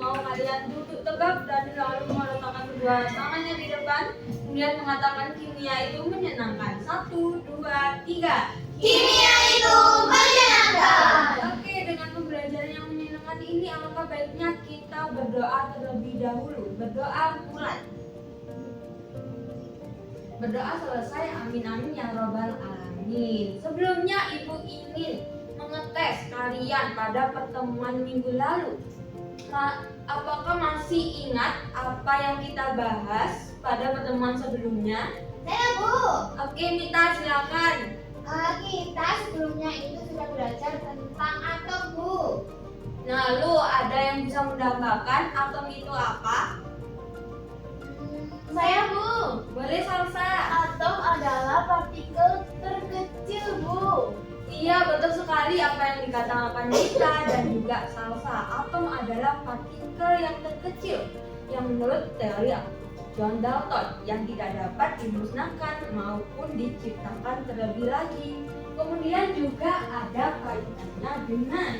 mau kalian duduk tegap dan lalu meletakkan kedua tangannya di depan, kemudian mengatakan kimia itu menyenangkan. 1, 2, 3. Kimia itu menyenangkan. Oke, dengan pembelajaran yang menyenangkan ini, alangkah baiknya kita berdoa terlebih dahulu. Berdoa mulai. Berdoa selesai, amin amin ya robbal alamin. Sebelumnya ibu ingin mengetes kalian pada pertemuan minggu lalu. Apakah masih ingat apa yang kita bahas pada pertemuan sebelumnya? Saya Bu. Oke, Mita silakan. Kita sebelumnya itu sudah belajar tentang atom Bu. Lalu ada yang bisa mendambakan atom itu apa? Saya Bu. Boleh Salsa? Atom adalah partikel terkecil Bu. Iya, betul sekali apa yang dikatakan Mita dan juga Salsa. Atom adalah partikel yang terkecil yang menurut teori John Dalton yang tidak dapat dimusnahkan maupun diciptakan terlebih lagi. Kemudian juga ada kaitannya dengan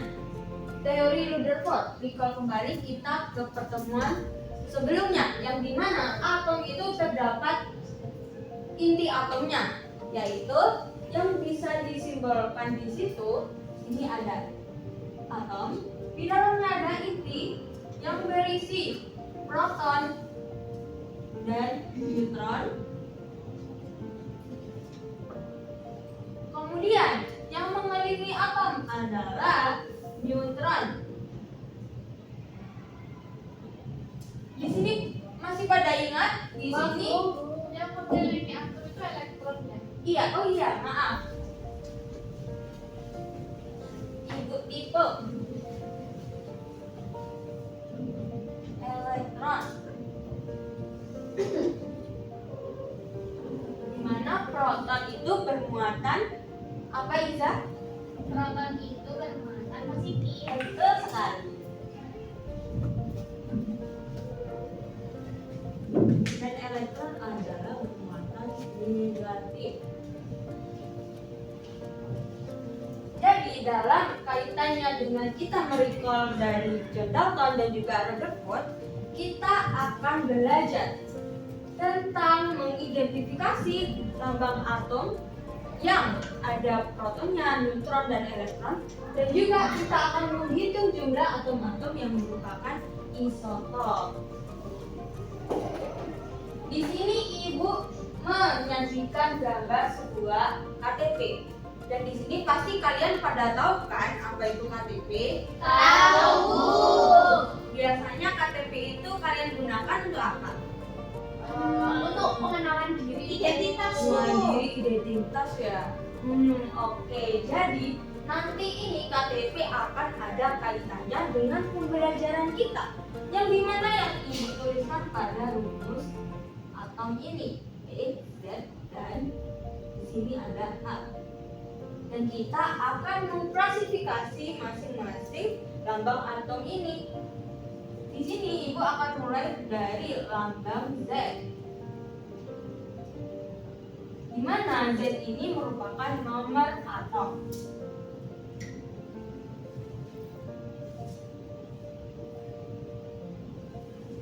teori Rutherford. Recall kembali kita ke pertemuan sebelumnya yang dimana atom itu terdapat inti atomnya, yaitu yang bisa disimbolkan di situ. Ini ada atom, di dalamnya ada inti yang berisi proton dan neutron. Kemudian yang mengelilingi atom adalah neutron. Di sini masih pada ingat? Di sini yang mengelilingi atom itu elektronnya. iya, oh iya, maaf. Ibu tipe elektron. Dimana proton itu bermuatan apa Iza? Proton itu bermuatan positif. Betul sekali. Dan elektron adalah bermuatan negatif. Jadi dalam kaitannya dengan kita merecall dari John Dalton dan juga Rutherford, kita akan belajar tentang mengidentifikasi lambang atom yang ada protonnya, neutron, dan elektron, dan juga kita akan menghitung jumlah atom-atom yang merupakan isotop. Di sini ibu menyajikan gambar sebuah KTP, dan di sini pasti kalian pada tahu kan apa itu KTP? Tahu Bu. Biasanya KTP itu kalian gunakan untuk apa? Untuk pengenalan diri, identitas Bu. Mandiri identitas ya. Oke. Jadi nanti ini KTP akan ada kaitannya dengan pembelajaran kita, yang dimana yang ibu tuliskan pada rumus atom ini, Z, dan di sini ada A. Dan kita akan mengklasifikasi masing-masing lambang atom ini. Di sini ibu akan mulai dari lambang Z, di mana Z ini merupakan nomor atom.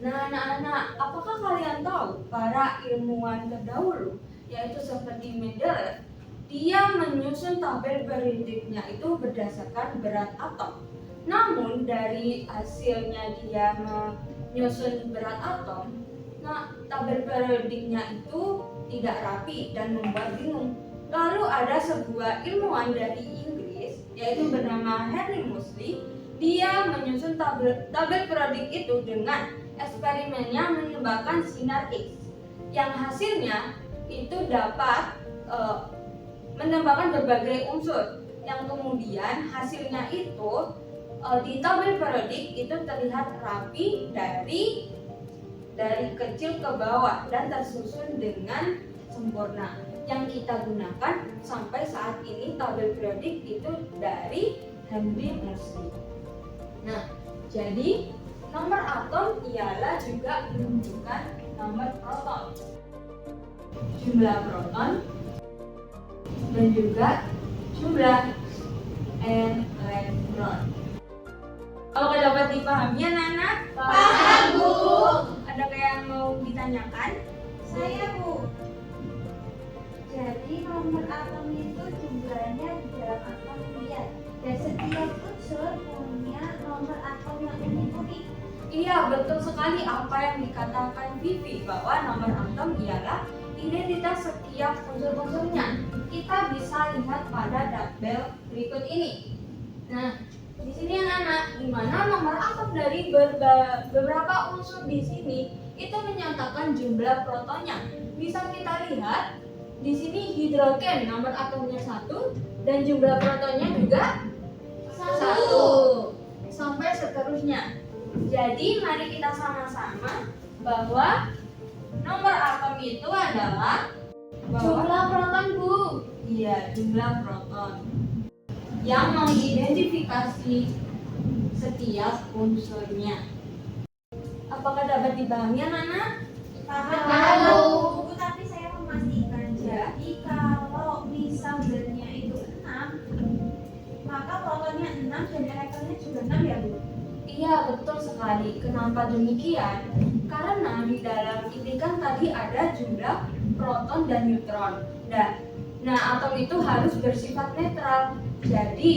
Nah, anak-anak, apakah kalian tahu para ilmuwan terdahulu, yaitu seperti Mendeleev, dia menyusun tabel periodiknya itu berdasarkan berat atom. Namun dari hasilnya dia menyusun berat atom, nah tabel periodiknya itu tidak rapi dan membuat bingung. Lalu ada sebuah ilmuwan dari Inggris, yaitu bernama Henry Moseley. Dia menyusun tabel periodik itu dengan eksperimennya menembakkan sinar X, yang hasilnya itu dapat menembakkan berbagai unsur, yang kemudian hasilnya itu di tabel periodik itu terlihat rapi dari kecil ke bawah dan tersusun dengan sempurna. Yang kita gunakan sampai saat ini tabel periodik itu dari Henry Moseley. Nah, jadi nomor atom ialah juga menunjukkan nomor proton, jumlah proton, dan juga jumlah elektron. Apakah dapat dipahami anak-anak? Paham, Bu. Adakah yang mau ditanyakan? Saya, Bu. Jadi nomor atom itu jumlahnya di dalam atom liar dan setiap unsur punya nomor atom yang unik-unik. Iya, betul sekali apa yang dikatakan Vivi bahwa nomor atom ialah identitas setiap unsur-unsurnya. Kita bisa lihat pada tabel berikut ini. Nah, di sini anak-anak, di mana nomor atom dari beberapa unsur di sini itu menyatakan jumlah protonnya. Bisa kita lihat di sini hidrogen nomor atomnya 1 dan jumlah protonnya juga 1 sampai seterusnya. Jadi mari kita sama-sama bahwa nomor atom itu adalah Jumlah proton, Bu. Iya, jumlah proton yang mengidentifikasi setiap unsurnya. Apakah dapat dipahami anak-anak? Paham, Bu. Bu. Tapi saya memastikan, Ya. jadi kalau misal zatnya itu 6, maka protonnya 6 dan elektronnya juga 6 ya, Bu? Iya, betul sekali. Kenapa demikian? Karena di dalam ini kan tadi ada jumlah proton dan neutron. Nah, atom itu harus bersifat netral. Jadi,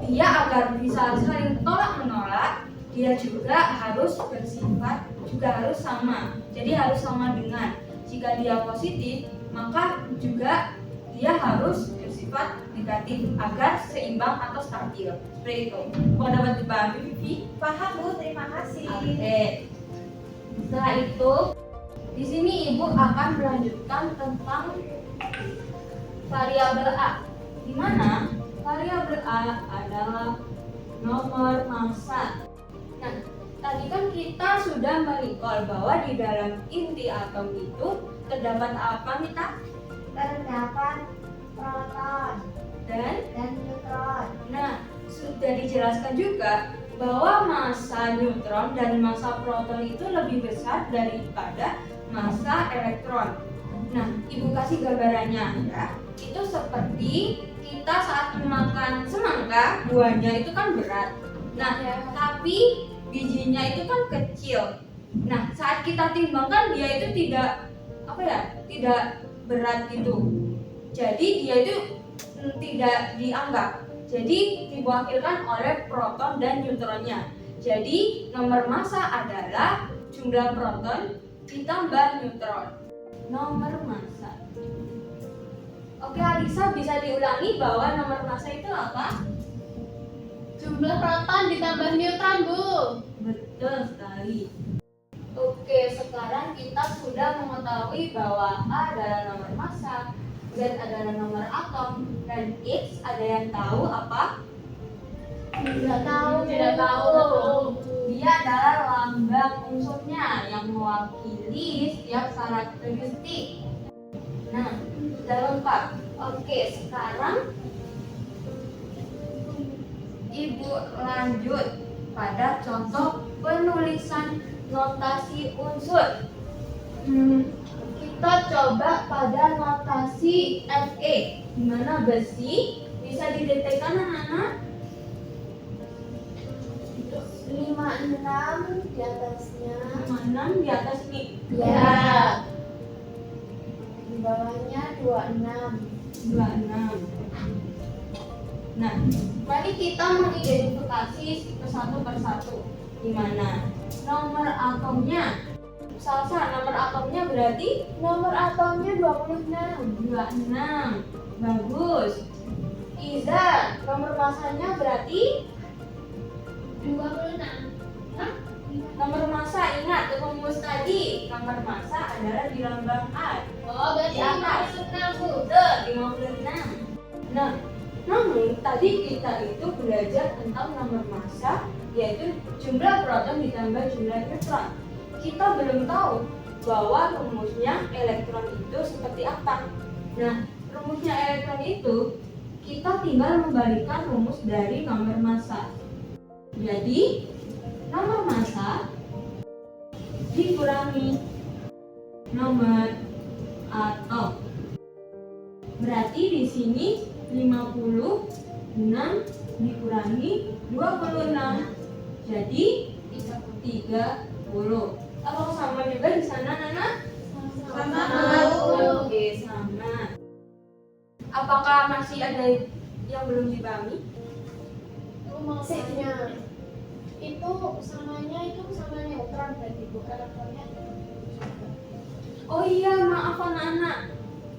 dia agar bisa saling tolak-menolak, dia juga harus bersifat juga harus sama. Jadi harus sama dengan. Jika dia positif, maka juga dia harus bersifat negatif agar seimbang atau stabil. Seperti itu. Kau dapat dipahami, Vivi? Paham, Bu. Terima kasih. Oke. Setelah itu, di sini Ibu akan melanjutkan tentang variabel A. Di mana variabel A adalah nomor massa. Nah, tadi kan kita sudah merecall bahwa di dalam inti atom itu terdapat apa, Mita? Terdapat proton Dan dan neutron. nah, sudah dijelaskan juga bahwa massa neutron dan massa proton itu lebih besar daripada massa elektron. Nah, Ibu kasih gambarannya ya. Itu seperti kita saat memakan semangka, buahnya itu kan berat. Nah, tapi bijinya itu kan kecil. Nah, saat kita timbangkan dia itu tidak berat gitu. Jadi dia itu tidak dianggap. Jadi diwakilkan oleh proton dan neutronnya. Jadi nomor massa adalah jumlah proton ditambah neutron. Nomor massa. Oke, Alisa bisa diulangi bahwa nomor massa itu apa? Jumlah proton ditambah neutron, Bu. Betul sekali. Oke, sekarang kita sudah mengetahui bahwa A adalah nomor massa, Z adalah nomor atom, dan X ada yang tahu apa? Tidak tahu. Tidak tahu. Dia adalah lambang unsurnya yang mewakili setiap karakteristik. Nah, sudah lengkap. Oke, sekarang Ibu lanjut pada contoh penulisan notasi unsur. Kita coba pada notasi Fe, di mana besi bisa didetekan anak-anak. 56 di atasnya. 56 di atas nih. Ya. Di bawahnya 26. 26. Nah, mari kita mengidentifikasi satu persatu. Di mana nomor atomnya? Salsa, nomor atomnya berarti Nomor atomnya 26. 26. Bagus. Iza, nomor masanya berarti 26. nomor massa. Ingat rumus tadi, nomor massa adalah di lambang A. Oh, berarti Di atas. 56, Bu. Betul, 56. Nah, namun tadi kita itu belajar tentang nomor massa, yaitu jumlah proton ditambah jumlah neutron. Kita belum tahu bahwa rumusnya elektron itu seperti apa. Nah, rumusnya elektron itu kita tinggal membalikkan rumus dari nomor massa. Jadi, nomor massa dikurangi nomor atom. Berarti di sini 56 dikurangi 26 jadi 30. Apakah sama juga di sana, Nana? Sama. Oke, sama. Apakah masih ada yang belum dipahami? Maksudnya itu samanya itu sama neutron berarti bu elektronnya. Oh iya, maaf anak-anak.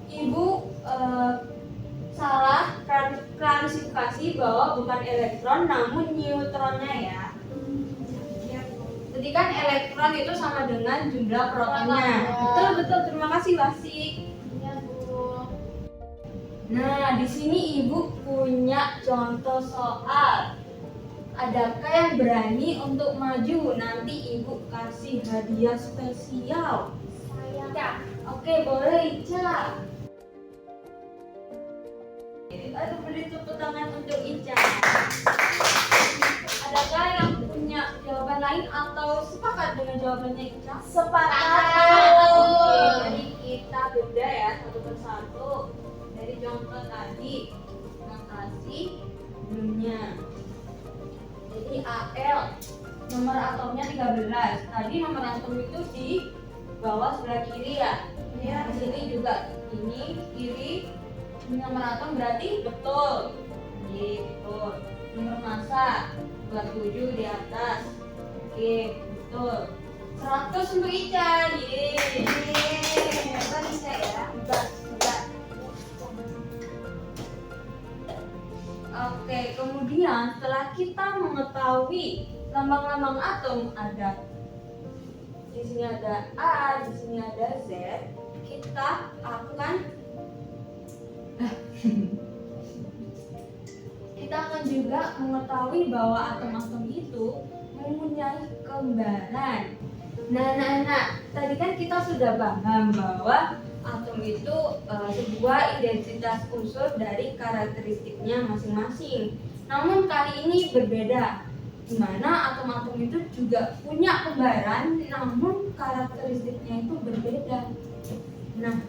Ibu salah klarifikasi bahwa bukan elektron namun neutronnya ya. Jadi kan elektron itu sama dengan jumlah protonnya. Betul betul, terima kasih Wasik. Iya bu. Nah, di sini Ibu punya contoh soal. Adakah yang berani untuk maju? Nanti Ibu kasih hadiah spesial. Saya. Oke, boleh Ica. Aduh, beri tepuk tangan untuk Ica. Adakah yang punya jawaban lain atau sepakat dengan jawabannya Ica? Sepakat. Oke, jadi kita beda ya satu persatu. Dari contoh tadi, makasih sebelumnya. Jadi AL nomor atomnya 13. Tadi nomor atom itu di bawah sebelah kiri ya. Di sini juga ini kiri. Ini nomor atom berarti betul. Oke, betul. Nomor massa 27 di atas. Oke, betul. 100 untuk Ica. Yeay. Hebat bisa ya. Hebat. Oke, kemudian setelah kita mengetahui lambang-lambang atom ada di sini ada A, di sini ada Z, kita akan juga mengetahui bahwa atom-atom itu mempunyai kembaran. Nah, tadi kan kita sudah paham bahwa atom itu sebuah identitas unsur dari karakteristiknya masing-masing. Namun kali ini berbeda, di mana atom-atom itu juga punya kembaran, namun karakteristiknya itu berbeda. Nah,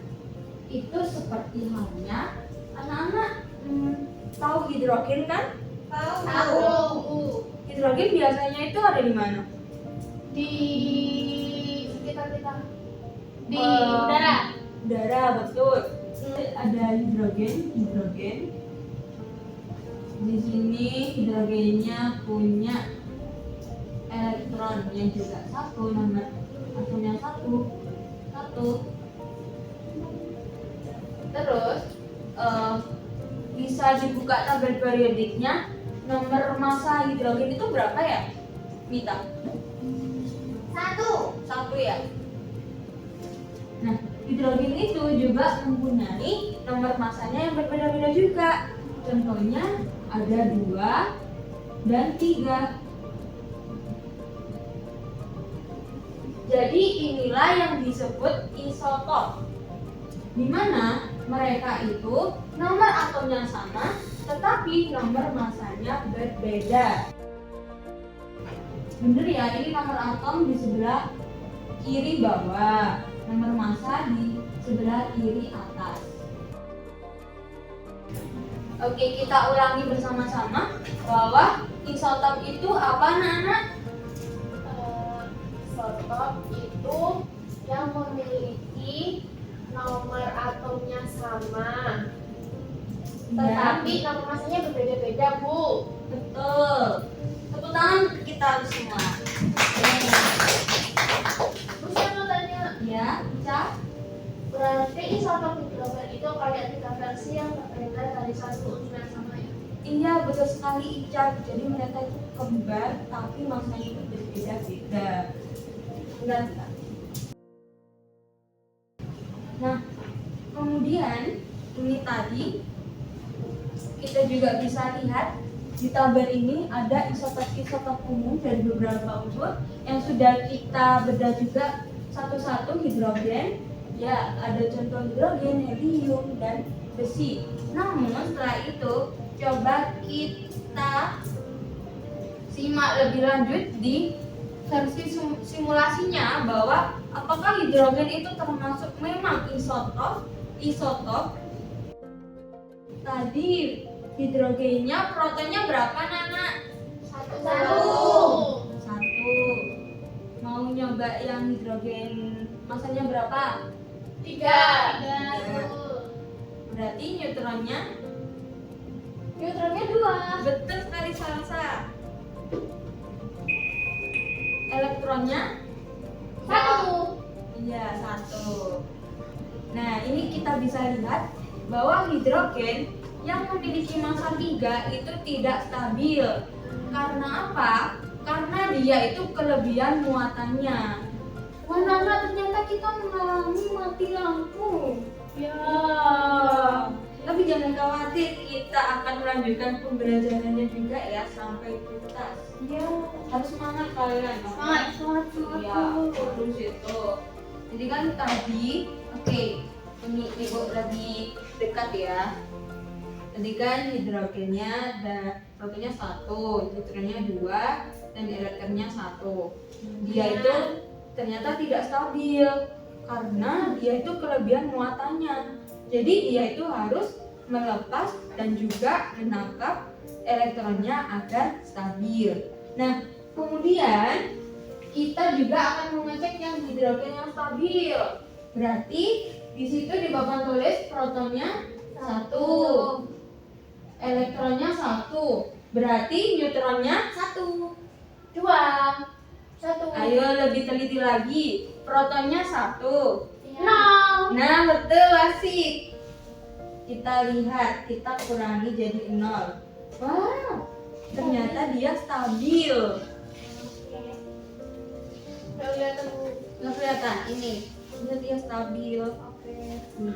itu seperti halnya anak-anak tahu hidrogen kan? Tahu. Hidrogen biasanya itu ada di mana? Di sekitar kita. Di udara. udara. Udara, betul. Ada hidrogen. Di sini hidrogennya punya elektronnya juga satu, nomor atomnya satu. Terus bisa dibuka tabel periodiknya. Nomor massa hidrogen itu berapa ya, Mita? Satu ya. Nah, hidrogen itu juga mempunyai nomor massanya yang berbeda-beda juga. Contohnya ada 2 dan 3. Jadi inilah yang disebut isotop, di mana mereka itu nomor atomnya sama tetapi nomor massanya berbeda. Bener ya, ini nomor atom di sebelah kiri bawah, nomor massa di sebelah kiri atas. Oke, kita ulangi bersama-sama bahwa isotop itu apa, anak-anak? Isotop itu yang memiliki nomor atomnya sama, tetapi nomor massanya berbeda-beda, Bu. Betul. Tepuk tangan untuk kita semua. Bu, saya mau tanya, Ya, Ica. berarti isotop hidrogen itu kayak 3 versi yang berbeda dari satu unsur yang sama ya? Iya, betul sekali Ica. Jadi mereka itu kembar tapi massanya itu berbeda-beda. Benar tak? Nah, kemudian ini tadi kita juga bisa lihat di tabel ini ada isotop-isotop umum dari beberapa unsur yang sudah kita bedah juga satu-satu. Hidrogen, ya ada contoh hidrogen, helium, dan besi. Namun setelah itu coba kita simak lebih lanjut di versi simulasinya bahwa apakah hidrogen itu termasuk memang isotop. Tadi Hidrogennya, protonnya berapa Nana? Satu. Satu. Mau nyoba yang hidrogen masanya berapa? 3. Berarti neutronnya? Neutronnya 2. Betul sekali Salsa. Elektronnya? 1. Iya, 1. Nah, ini kita bisa lihat bahwa hidrogen yang memiliki massa 3 itu tidak stabil. Karena apa? Karena dia itu kelebihan muatannya. Wah, Nana, ternyata kita mengalami mati lampu. Ya. Tapi jangan khawatir, kita akan melanjutkan pembelajarannya juga ya sampai tuntas. Iya. Harus semangat kalian. Semangat. Iya, terus itu. Jadi kan tadi, oke, ini ibu lagi dekat ya. Tadi kan hidrogennya protonnya 1, neutronnya 2, dan elektronnya 1. Dia itu ternyata tidak stabil karena dia itu kelebihan muatannya. Jadi dia itu harus melepas dan juga menangkap elektronnya agar stabil. Nah, kemudian kita juga akan mengecek yang hidrogen yang stabil. Berarti di situ di papan tulis protonnya 1, elektronnya 1. Berarti neutronnya 1. 2. 1. ayo lebih teliti lagi. Protonnya 1. 0. Nah, betul asik. Kita lihat, kita kurangi jadi 0. Wah, ternyata dia stabil. Udah kelihatan Bu. Nggak kelihatan ini. Ini dia stabil. Oke.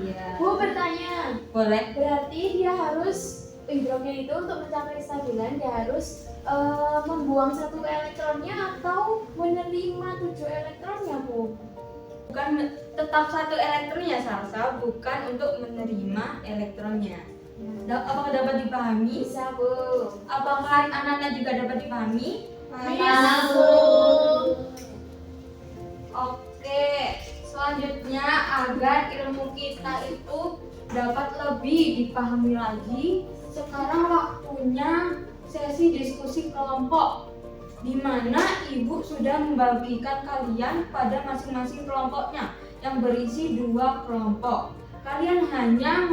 Iya. Bu bertanya, Boleh. berarti dia harus hidrogen itu untuk mencapai kestabilan dia harus membuang 1 elektronnya atau menerima 7 elektronnya Bu? Bukan tetap 1 elektronnya Salsa, bukan untuk menerima elektronnya. Apakah dapat dipahami? Bisa Bu. Apakah anak-anak juga dapat dipahami? Bisa Bu. Oke, selanjutnya agar ilmu kita itu dapat lebih dipahami lagi, sekarang waktunya sesi diskusi kelompok, di mana ibu sudah membagikan kalian pada masing-masing kelompoknya yang berisi 2 kelompok. Kalian hanya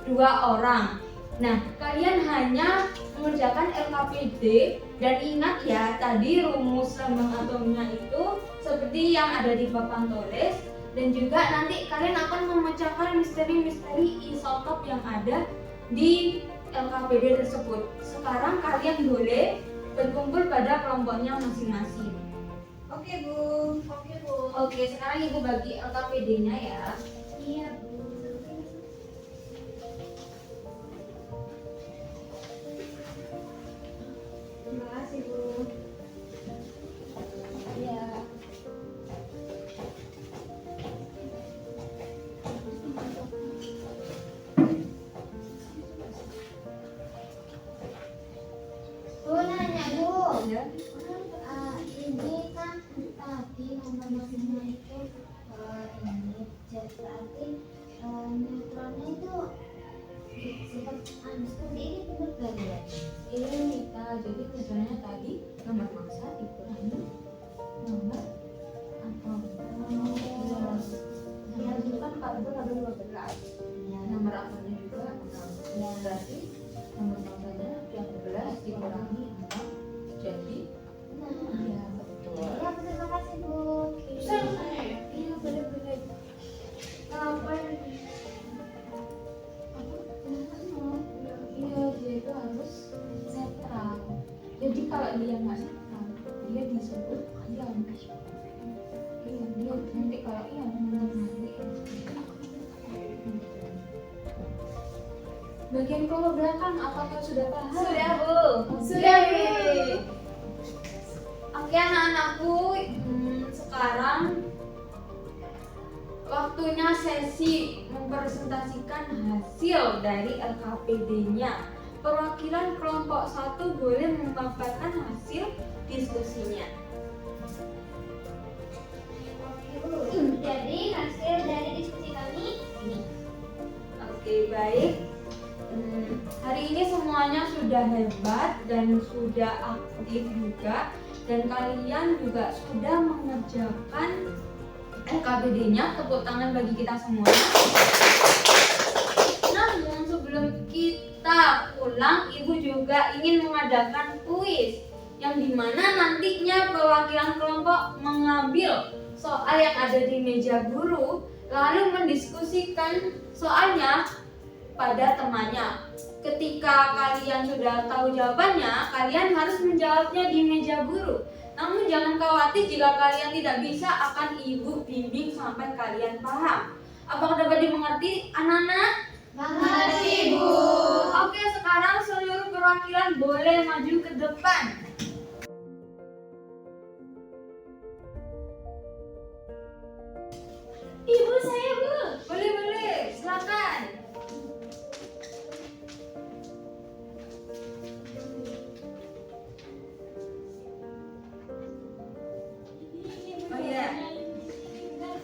2 orang. Nah, kalian hanya mengerjakan LKPD dan ingat ya, tadi rumus lambang atomnya itu seperti yang ada di papan tulis, dan juga nanti kalian akan memecahkan misteri-misteri isotop yang ada di LKPD tersebut. Sekarang kalian boleh berkumpul pada kelompoknya masing-masing. Oke Bu. Oke Bu. Oke, sekarang ibu bagi LKPD-nya ya. Iya Bu. Terima kasih Bu. Iya. Bu nanya Bu. Ya. Ini kan tadi nomor-nomornya itu ini berarti neutronnya itu seperti ini benar gak ya? Ini Mika, jadi misalnya tadi nomor massa dikurangi nomor atom. Ya, itu kan 14 ada 12. Nomor atomnya juga 6. Ya, berarti nomor massanya yang 11 dikurangi 6 jadi ya betul. Ya, terima kasih Bu. Bisa tanya ya? Iya benar-benar. Ngapain? Iya, dia itu harus netral. Jadi kalau dia nggak netral, dia disebut ion. Iya, dia nanti kalau ion nanti. Bagian kelompok belakang, apakah sudah paham? Sudah Bu. Sudah Bu. Oke anak-anakku, sekarang waktunya sesi mempresentasikan hasil dari LKPD-nya. Perwakilan kelompok 1 boleh memaparkan hasil diskusinya. Oke Bu. Jadi hasil dari diskusi kami ini. Oke, baik. Hari ini semuanya sudah hebat dan sudah aktif juga, dan kalian juga sudah mengerjakan LKPD-nya. Tepuk tangan bagi kita semua. Namun sebelum kita pulang, Ibu juga ingin mengadakan kuis yang dimana nantinya perwakilan kelompok mengambil soal yang ada di meja guru lalu mendiskusikan soalnya pada temannya. Ketika kalian sudah tahu jawabannya, kalian harus menjawabnya di meja guru. Namun jangan khawatir jika kalian tidak bisa, akan Ibu bimbing sampai kalian paham. Apakah dapat dimengerti, anak-anak? Mengerti, Bu. Oke, sekarang seluruh perwakilan boleh maju ke depan. Ibu, saya Bu. Boleh, silakan. Oh iya.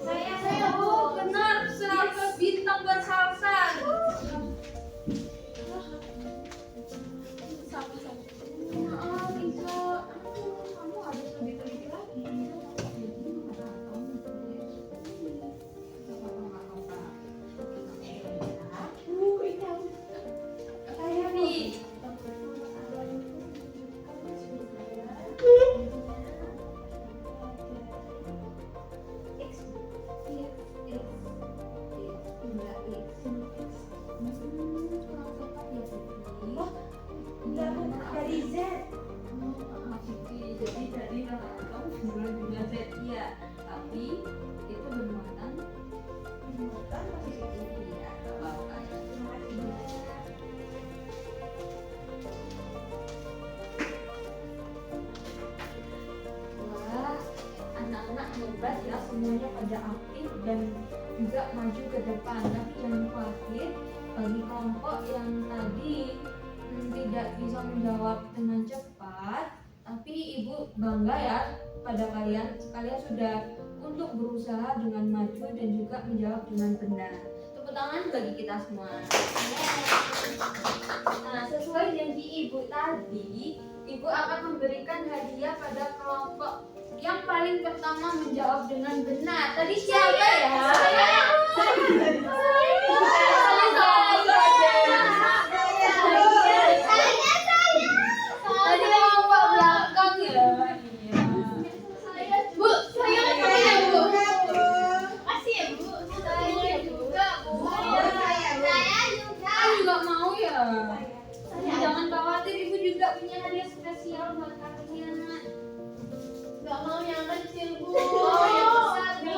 Saya, Bu. Oh, benar, 100 bintang buat salsa. Maaf, Ica. Kamu harus lebih teliti lagi. Saya nih. Dari Z. Jadi kamu bulan juga Z, iya. Tapi itu bermuatan iya, apa-apa ya. Wah, anak-anak hebat ya, semuanya pada aktif dan juga maju ke depan. Tapi jangan khawatir, bagi kelompok yang tadi tidak bisa menjawab dengan cepat, tapi Ibu bangga ya pada kalian. Kalian sudah untuk berusaha dengan maju dan juga menjawab dengan benar. Tepuk tangan bagi kita semua. Nah, sesuai janji Ibu tadi, Ibu akan memberikan hadiah pada kelompok yang paling pertama menjawab dengan benar. Tadi siapa ya? Tadi kelompok belakang ya. Bu, saya Bu. Makasih ya, Bu. Saya juga, Bu. Aku juga mau ya. Jangan khawatir, Ibu juga punya hadiah spesial buat kalian. Gak mau yang kecil, Bu. Oh, Yang besar, Bu.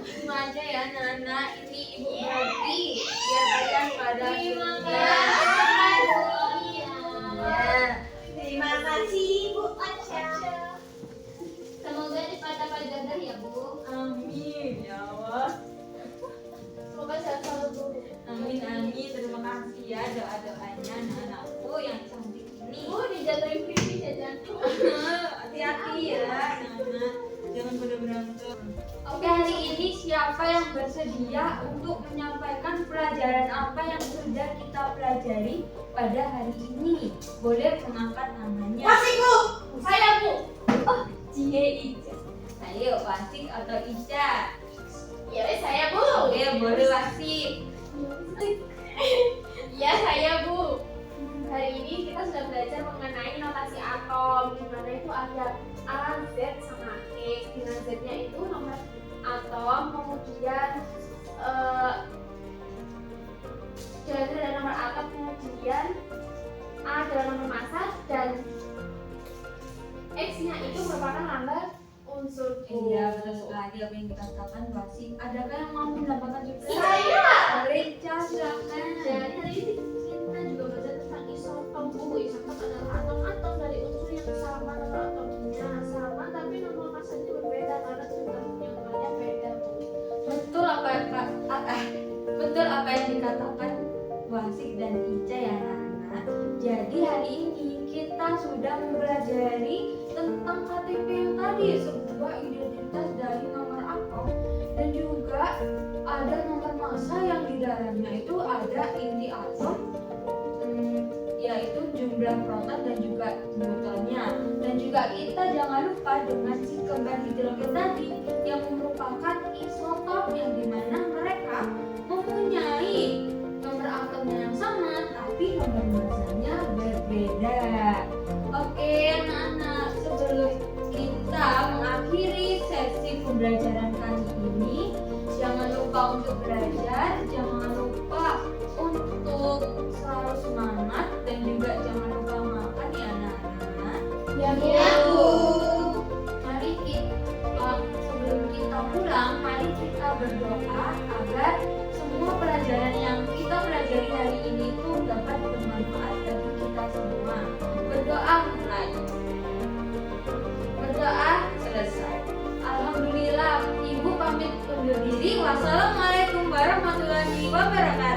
Cuma aja ya, Nana. Ini Ibu bagi biar kalian pada Terima suka. kasih. Ya. Terima kasih, Bu Aca. Semoga dipada jaga ya, Bu. Amin ya Allah. Semoga sehat selalu, Bu. Amin amin. Terima kasih ya doa-doanya anak-anakku yang cantik ini. Bu, dijatuhin pipi jajan. Hati-hati ya, Nana. Jangan pada berantem. Oke, hari ini siapa yang bersedia untuk menyampaikan pelajaran apa yang sudah kita pelajari pada hari ini? Boleh mengangkat namanya. Bu. Saya, Bu. Oh, Cie Ica. Ayo, Wasik atau Ica? Ya, saya, Bu. Oke, boleh Wasik. Ya, saya, Bu. Hari ini kita sudah belajar mengenai notasi atom, di mana itu ada A, Z, sama X. Di mana Z-nya itu nomor atom, kemudian jalannya ada nomor atom, kemudian A adalah nomor massa, dan X-nya itu merupakan lambang unsur. Iya, betul sekali apa yang dikatakan Wasik. Adakah yang mau menambahkan juga? Saya. Boleh, Ica, silakan. Jadi hari ini kita juga belajar tentang isotop, Bu. Isotop adalah atom-atom dari unsur yang sama, nomor atomnya sama, tapi nomor masanya berbeda karena sumber nyumbangnya beda, Bu. Betul apa yang dikatakan Wasik dan Ica ya, Nana. Jadi hari ini kita sudah mempelajari tentang KTP yang tadi, sebuah identitas dari nomor atom, dan juga ada nomor massa yang di dalamnya itu ada inti atom, yaitu jumlah proton dan juga neutronnya. Dan juga kita jangan lupa dengan si kembar hidrogen tadi yang merupakan isotop yang dimana mereka mempunyai nomor atomnya yang sama tapi nomor masanya berbeda. Oke anak-anak, sebelum kita mengakhiri sesi pembelajaran kali ini, jangan lupa untuk belajar, jangan lupa untuk selalu semangat dan juga jangan lupa makan ya anak-anak. Ya, Bu. Mari kita sebelum kita pulang, mari kita berdoa agar semua pelajaran yang kita pelajari hari ini itu dapat bermanfaat bagi kita semua. Berdoa mulai. Berdoa selesai. Alhamdulillah, Ibu pamit undur diri. Wassalamualaikum warahmatullahi wabarakatuh.